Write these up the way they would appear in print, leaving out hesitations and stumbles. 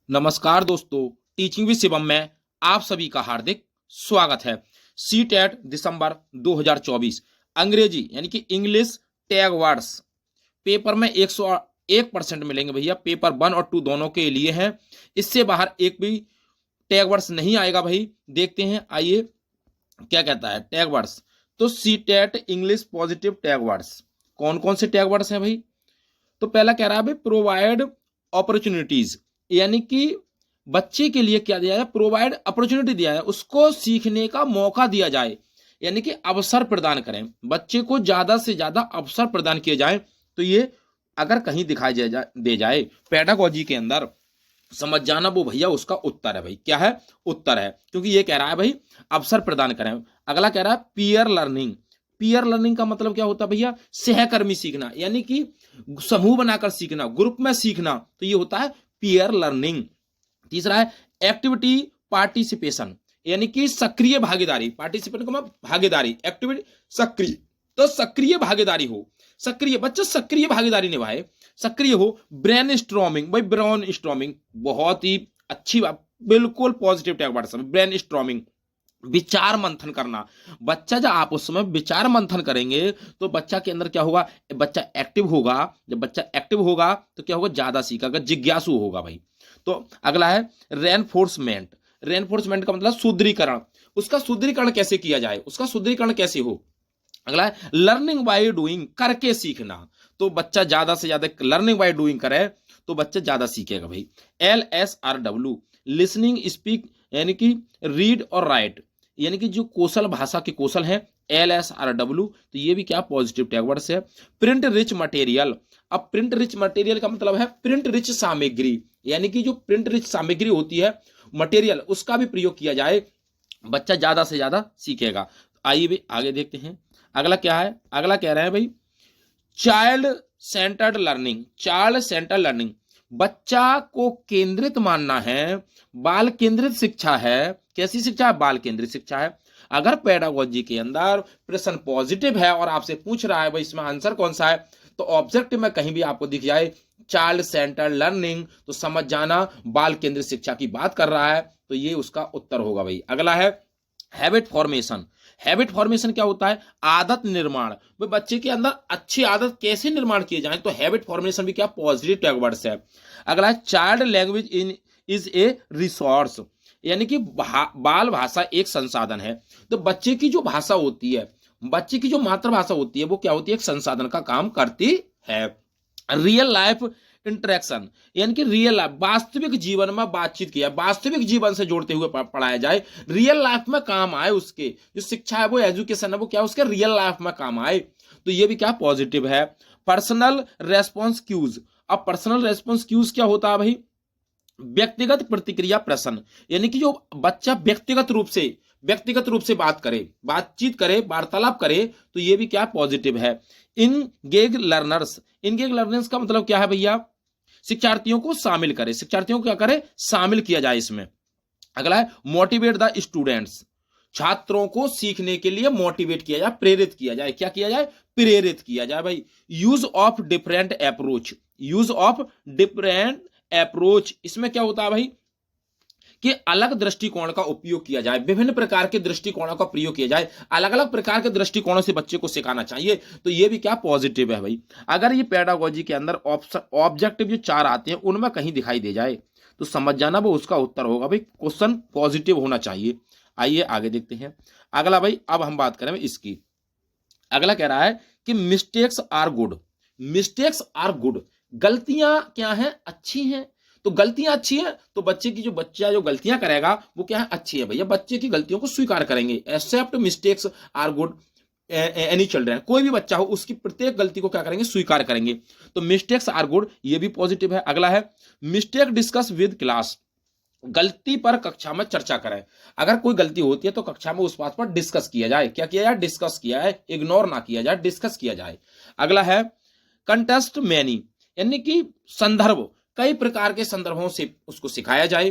नमस्कार दोस्तों, teaching with Shivam में आप सभी का हार्दिक स्वागत है। सीटेट दिसंबर 2024 अंग्रेजी यानी कि इंग्लिश टैग वर्ड्स पेपर में 101% मिलेंगे भैया। पेपर 1 और 2 दोनों के लिए हैं। इससे बाहर एक भी टैग वर्ड्स नहीं आएगा भाई। देखते हैं, आइए क्या कहता है टैग वर्ड्स। तो CTET English positive tag words कौन कौन से टैग वर्ड्स हैं भाई। तो पहला कह रहा है भाई प्रोवाइड अपॉर्चुनिटीज, यानी कि बच्चे के लिए क्या दिया जाए, प्रोवाइड अपॉर्चुनिटी दिया जाए, उसको सीखने का मौका दिया जाए, यानी कि अवसर प्रदान करें, बच्चे को ज्यादा से ज्यादा अवसर प्रदान किए जाए। तो ये अगर कहीं दिखाई दे जाए पेडागोजी के अंदर, समझ जाना वो भैया उसका उत्तर है। भाई क्या है, उत्तर है, क्योंकि ये कह रहा है भाई अवसर प्रदान करें। अगला कह रहा है पीयर लर्निंग। पीयर लर्निंग का मतलब क्या होता है भैया, सहकर्मी सीखना, यानी कि समूह बनाकर सीखना, ग्रुप में सीखना, तो ये होता है पीयर लर्निंग। तीसरा है एक्टिविटी पार्टिसिपेशन, यानी कि सक्रिय भागीदारी। पार्टिसिपेट को मैं भागीदारी, एक्टिविटी सक्रिय, तो सक्रिय भागीदारी हो, सक्रिय बच्चा सक्रिय भागीदारी निभाए, सक्रिय हो। ब्रेन स्ट्रॉमिंग, भाई ब्रेन स्ट्रॉमिंग बहुत ही अच्छी बात, बिल्कुल पॉजिटिव टैग वर्ड है ब्रेन स्ट्रॉमिंग। विचार मंथन करना, बच्चा जब आप उस समय विचार मंथन करेंगे तो बच्चा के अंदर क्या होगा, बच्चा एक्टिव होगा। जब बच्चा एक्टिव होगा तो क्या होगा, ज्यादा सीखेगा, जिज्ञासु होगा भाई। तो अगला है रेनफोर्समेंट। रेनफोर्समेंट का मतलब सुदृढ़ीकरण। उसका सुदृढ़ीकरण कैसे किया जाए, उसका सुदृढ़ीकरण कैसे हो। अगला है लर्निंग बाय डूइंग, करके सीखना। तो बच्चा ज्यादा से ज्यादा लर्निंग बाय डूइंग करे तो बच्चा ज्यादा सीखेगा भाई। LSRW लिसनिंग स्पीक, यानी कि रीड और राइट, यानी कि जो कौशल, भाषा के कौशल हैं, LSRW, तो ये भी क्या पॉजिटिव टैग वर्ड है। Print rich material. अब प्रिंट रिच मटेरियल का मतलब है प्रिंट रिच सामग्री, यानी कि जो प्रिंट रिच सामग्री होती है, मटेरियल, उसका भी प्रयोग किया जाए, बच्चा ज्यादा से ज्यादा सीखेगा। आइए भी आगे देखते हैं। अगला क्या है, अगला कह रहे हैं भाई child centred learning. Child centred learning, बच्चा को केंद्रित मानना है, बाल केंद्रित शिक्षा है। कैसी शिक्षा है, बाल केंद्रित शिक्षा है। अगर पेडागोजी के अंदर प्रश्न पॉजिटिव है और आपसे पूछ रहा है भाई इसमें आंसर कौन सा है, तो ऑब्जेक्टिव में कहीं भी आपको दिख जाए चाइल्ड सेंटर्ड लर्निंग, तो समझ जाना बाल केंद्रित शिक्षा की बात कर रहा है, तो ये उसका उत्तर होगा भाई। अगला है हैबिट फॉर्मेशन। हैबिट फॉर्मेशन क्या होता है, आदत निर्माण। भाई बच्चे के अंदर अच्छी आदत कैसे निर्माण किए जाए, तो हैबिट फॉर्मेशन भी क्या पॉजिटिव टैग वर्ड्स है। अगला है child language in is a resource, यानी कि बाल भाषा एक संसाधन है। तो बच्चे की जो भाषा होती है, बच्चे की जो मातृभाषा होती है, वो क्या होती है, एक संसाधन का काम करती है। रियल लाइफ इंटरेक्शन, यानी कि रियल लाइफ, वास्तविक जीवन में बातचीत किया, वास्तविक जीवन से जोड़ते हुए पढ़ाया जाए, रियल लाइफ में काम आए, उसके जो शिक्षा है, वो एजुकेशन है, वो क्या उसके रियल लाइफ में काम आए, तो ये भी क्या पॉजिटिव है। Personal response cues. अब पर्सनल रेस्पॉन्स क्यूज क्या होता है भाई, व्यक्तिगत प्रतिक्रिया प्रश्न, यानी कि जो बच्चा व्यक्तिगत रूप से बातचीत करे, वार्तालाप करे, तो ये भी क्या पॉजिटिव है। Engage learners. इनगेज लर्नर्स का मतलब क्या है भैया, शिक्षार्थियों को शामिल करे, शिक्षार्थियों को क्या करे, शामिल किया जाए इसमें। अगला है मोटिवेट द स्टूडेंट्स। छात्रों को सीखने के लिए मोटिवेट किया जाए, प्रेरित किया जाए। क्या किया जाए, प्रेरित किया जाए भाई। Use of different approach. Use of different approach, इसमें क्या होता है भाई कि अलग दृष्टिकोण का उपयोग किया जाए, विभिन्न प्रकार के दृष्टिकोणों का प्रयोग किया जाए, अलग अलग प्रकार के दृष्टिकोणों से बच्चे को सिखाना चाहिए, तो ये भी क्या पॉजिटिव है भाई। अगर ये पेडागोजी के अंदर ऑब्जेक्टिव जो 4 आते हैं उनमें कहीं दिखाई दे जाए तो समझ जाना वो उसका उत्तर होगा भाई, क्वेश्चन पॉजिटिव होना चाहिए। आइए आगे देखते हैं। अगला भाई, अब हम बात करें इसकी। अगला कह रहा है कि mistakes are good. Mistakes are good, गलतियां क्या हैं, अच्छी हैं। तो गलतियां अच्छी हैं, तो बच्चा जो गलतियां करेगा वो क्या है, अच्छी है भैया। बच्चे की गलतियों को स्वीकार करेंगे, accept mistakes are good any children. कोई भी बच्चा हो उसकी प्रत्येक गलती को क्या करेंगे, स्वीकार करेंगे। तो मिस्टेक्स आर गुड, ये भी पॉजिटिव है। अगला है मिस्टेक डिस्कस विद क्लास। गलती पर कक्षा में चर्चा करें। अगर कोई गलती होती है तो कक्षा में उस बात पर डिस्कस किया जाए। क्या किया जाए, डिस्कस किया है, इग्नोर ना किया जाए, डिस्कस किया जाए। अगला है कंटेस्ट मैनी, यानी कि संदर्भ, कई प्रकार के संदर्भों से उसको सिखाया जाए।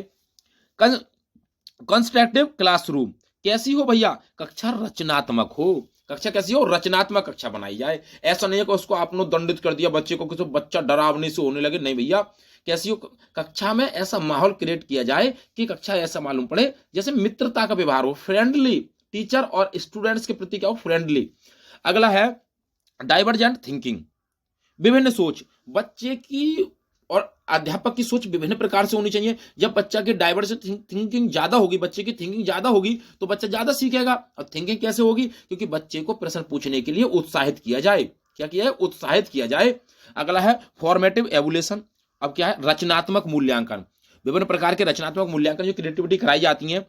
कंस्ट्रक्टिव क्लासरूम, कैसी हो भैया, कक्षा रचनात्मक हो, कक्षा कैसी हो, रचनात्मक कक्षा बनाई जाए। ऐसा नहीं है कि उसको आपने दंडित कर दिया बच्चे को कि तो बच्चा डरावने से होने लगे, नहीं भैया। कैसी हो कक्षा में ऐसा माहौल क्रिएट किया जाए कि कक्षा ऐसा मालूम पड़े जैसे मित्रता का व्यवहार हो, फ्रेंडली, टीचर और स्टूडेंट्स के प्रति क्या हो, फ्रेंडली। अगला है डाइवर्जेंट थिंकिंग, विभिन्न सोच। बच्चे की और अध्यापक की सोच विभिन्न प्रकार से होनी चाहिए। जब बच्चा की डाइवर्जेंट थिंकिंग ज्यादा होगी, बच्चे की थिंकिंग ज्यादा होगी, तो बच्चा ज्यादा सीखेगा। और थिंकिंग कैसे होगी, क्योंकि बच्चे को प्रश्न पूछने के लिए उत्साहित किया जाए। क्या किया है, उत्साहित किया जाए। अगला है फॉर्मेटिव एवोल्यूशन। अब क्या है, रचनात्मक मूल्यांकन। विभिन्न प्रकार के रचनात्मक मूल्यांकन जो क्रिएटिविटी कराई जाती है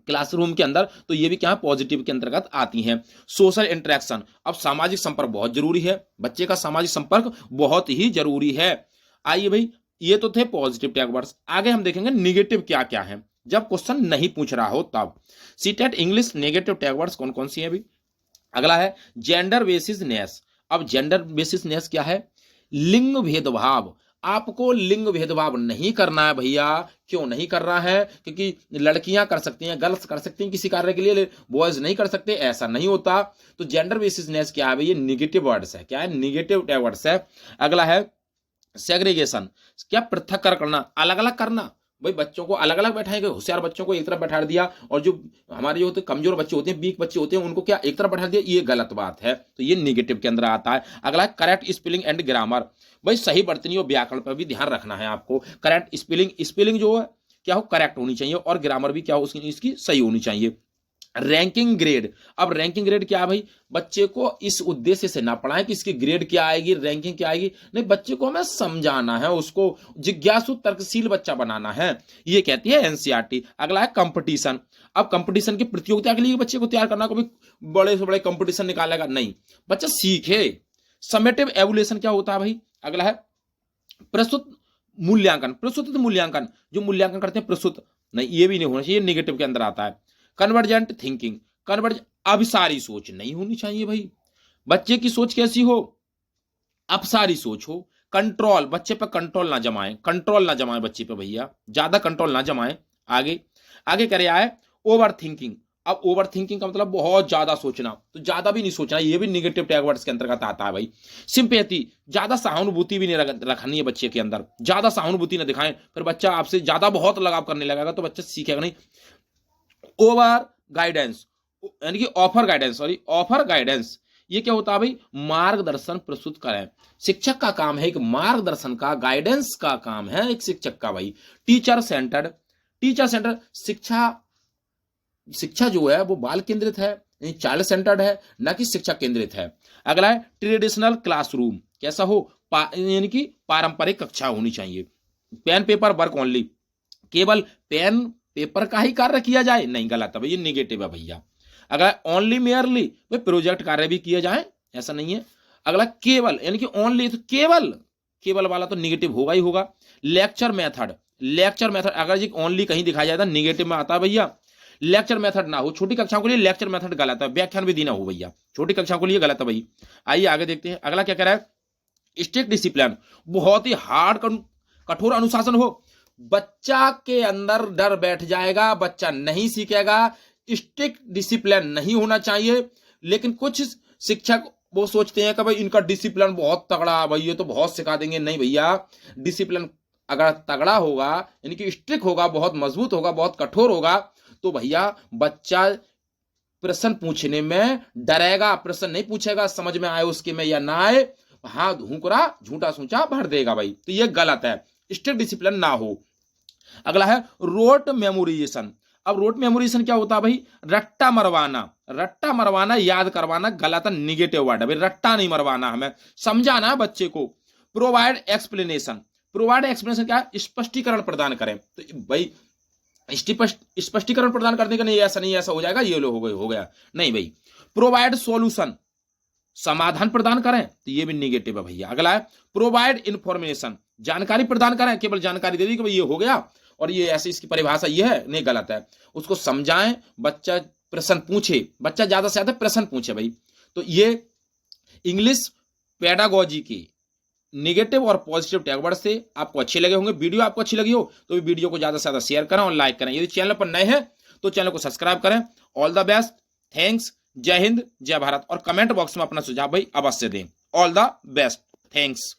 क्लासरूम के अंदर, तो ये भी क्या है, पॉजिटिव के अंतर्गत आती हैं। सोशल इंटरेक्शन, अब सामाजिक संपर्क बहुत जरूरी है, बच्चे का सामाजिक संपर्क बहुत ही जरूरी है। आइए भाई, ये तो थे पॉजिटिव टैग वर्ड्स। आगे हम देखेंगे निगेटिव क्या क्या है जब क्वेश्चन नहीं पूछ रहा हो तब। CTET English negative tag words कौन कौन सी है अभी। अगला है जेंडर बेसिसनेस। अब जेंडर बेसिसनेस क्या है, लिंग भेदभाव। आपको लिंग भेदभाव नहीं करना है भैया। क्यों नहीं कर रहा है, क्योंकि लड़कियां कर सकती हैं, गर्ल्स कर सकती हैं किसी कार्य के लिए, बॉयज नहीं कर सकते, ऐसा नहीं होता। तो जेंडर बेसिसनेस क्या है भाई, ये निगेटिव वर्ड्स है। क्या है, निगेटिव वर्ड्स है। अगला है सेग्रीगेशन, क्या पृथक करना, अलग अलग करना। भाई बच्चों को अलग अलग बैठाएंगे, होशियार बच्चों को एक तरफ बैठा दिया और जो हमारे जो होते कमजोर बच्चे होते हैं, वीक बच्चे होते हैं, उनको क्या एक तरफ बैठा दिया, ये गलत बात है। तो ये निगेटिव के अंदर आता है। अगला है करेक्ट स्पेलिंग एंड ग्रामर। भाई सही वर्तनी और व्याकरण पर भी ध्यान रखना है आपको। करेक्ट स्पेलिंग जो है क्या हो, करेक्ट होनी चाहिए, और ग्रामर भी क्या हो, इसकी सही होनी चाहिए। रैंकिंग ग्रेड, अब रैंकिंग ग्रेड क्या है भाई, बच्चे को इस उद्देश्य से ना पढ़ाएं कि इसकी ग्रेड क्या आएगी, रैंकिंग क्या आएगी, नहीं, बच्चे को हमें समझाना है, उसको जिज्ञासु तर्कशील बच्चा बनाना है। ये कहती है एनसीईआरटी। अगला है कंपटीशन। अब कंपटीशन की प्रतियोगिता के लिए बच्चे को तैयार करना, कभी बड़े से बड़े कंपटीशन निकालेगा नहीं, बच्चा सीखे। समेटिव एवोल्यूशन क्या होता है भाई। अगला है प्रस्तुत मूल्यांकन। प्रस्तुत मूल्यांकन, जो मूल्यांकन करते हैं प्रस्तुत, नहीं, ये भी नहीं होना चाहिए, निगेटिव के अंदर आता है। कन्वर्जेंट थिंकिंग, अभिसारी सोच नहीं होनी चाहिए भाई। बच्चे की सोच कैसी हो, अपसारी सोच हो। कंट्रोल, बच्चे पर कंट्रोल ना जमाएं बच्चे पे भैया, ज्यादा कंट्रोल ना जमाएं। आगे आगे कह रहा है ओवर थिंकिंग। अब ओवर थिंकिंग का मतलब बहुत ज्यादा सोचना, तो ज्यादा भी नहीं सोचना, ये भी निगेटिव टैग वर्ड्स के अंतर्गत आता है भाई। सिंपैथी, ज्यादा सहानुभूति भी नहीं रखनी है बच्चे के अंदर, ज्यादा सहानुभूति ना दिखाएं, फिर बच्चा आपसे ज्यादा बहुत लगाव करने लगेगा, तो बच्चा सीखेगा नहीं। ओवर गाइडेंस, यानी कि ऑफर गाइडेंस, ये क्या होता है भाई, मार्गदर्शन प्रस्तुत करें। शिक्षक का काम है एक मार्गदर्शन का, गाइडेंस का काम है एक शिक्षक का भाई। टीचर सेंटर्ड, शिक्षा जो है वो बाल केंद्रित है, चाइल्ड सेंटर्ड है, ना कि शिक्षक केंद्रित है। अगला है ट्रेडिशनल क्लासरूम, कैसा हो, यानी कि पारंपरिक कक्षा होनी चाहिए। पेन पेपर वर्क ओनली, केवल पेन पेपर का ही कार्य किया जाए, नहीं, गलत है, ये निगेटिव है भैया। अगला ओनली मेयरली, प्रोजेक्ट कार्य भी किया जाए, ऐसा नहीं है। अगला केवल, यानी कि ओनली, तो केवल वाला तो निगेटिव होगा ही होगा। लेक्चर मेथड, अगर जी ओनली कहीं दिखाया जाए तो निगेटिव में आता है भैया। लेक्चर मेथड ना हो, छोटी कक्षाओं के लिए लेक्चर मेथड गलत है, व्याख्यान भी देना हो भैया, छोटी कक्षाओं के लिए गलत है भाई। आइए आगे देखते हैं। अगला क्या कह रहा है, स्ट्रिक्ट डिसिप्लिन, बहुत ही हार्ड कठोर अनुशासन हो। बच्चा के अंदर डर बैठ जाएगा, बच्चा नहीं सीखेगा। स्ट्रिक्ट डिसिप्लिन नहीं होना चाहिए, लेकिन कुछ शिक्षक वो सोचते हैं कि भाई इनका डिसिप्लिन बहुत तगड़ा है भाई, ये तो बहुत सिखा देंगे। नहीं भैया, डिसिप्लिन अगर तगड़ा होगा, यानी कि स्ट्रिक्ट होगा, बहुत मजबूत होगा, बहुत कठोर होगा, तो भैया बच्चा प्रश्न पूछने में डरेगा, प्रश्न नहीं पूछेगा, समझ में आए उसके में या ना आए, हाँ धूकरा झूठा सूचा भर देगा भाई, तो ये गलत है, स्ट्रिक्ट डिसिप्लिन ना हो। अगला है रोट मेमोराइजेशन। अब रोट मेमोराइजेशन क्या होता है भाई, रट्टा मरवाना, याद करवाना, गलत है, निगेटिव वर्ड है भाई, रट्टा नहीं मरवाना, हमें समझाना बच्चे को। प्रोवाइड एक्सप्लेनेशन क्या, स्पष्टीकरण प्रदान करें, तो भाई स्पष्टीकरण प्रदान करने का नहीं, ऐसा नहीं ऐसा हो जाएगा, ये लो हो गया, नहीं भाई। प्रोवाइड सॉल्यूशन, समाधान प्रदान करें, तो ये भी निगेटिव है भैया। अगला है प्रोवाइड इंफॉर्मेशन, जानकारी प्रदान करें, केवल जानकारी दे दी कि भाई ये हो गया और ये ऐसी इसकी परिभाषा ये है, नहीं, गलत है। उसको समझाएं, बच्चा प्रश्न पूछे, बच्चा ज्यादा से ज्यादा प्रश्न पूछे भाई। तो ये इंग्लिश पेडागोजी की निगेटिव और पॉजिटिव टैग वर्ड से आपको अच्छे लगे होंगे। वीडियो आपको अच्छी लगी हो तो वीडियो को ज्यादा से ज्यादा शेयर करें और लाइक करें। यदि चैनल पर नए हैं तो चैनल को सब्सक्राइब करें। ऑल द बेस्ट, थैंक्स, जय हिंद, जय भारत। और कमेंट बॉक्स में अपना सुझाव भाई अवश्य दें। All the best, thanks.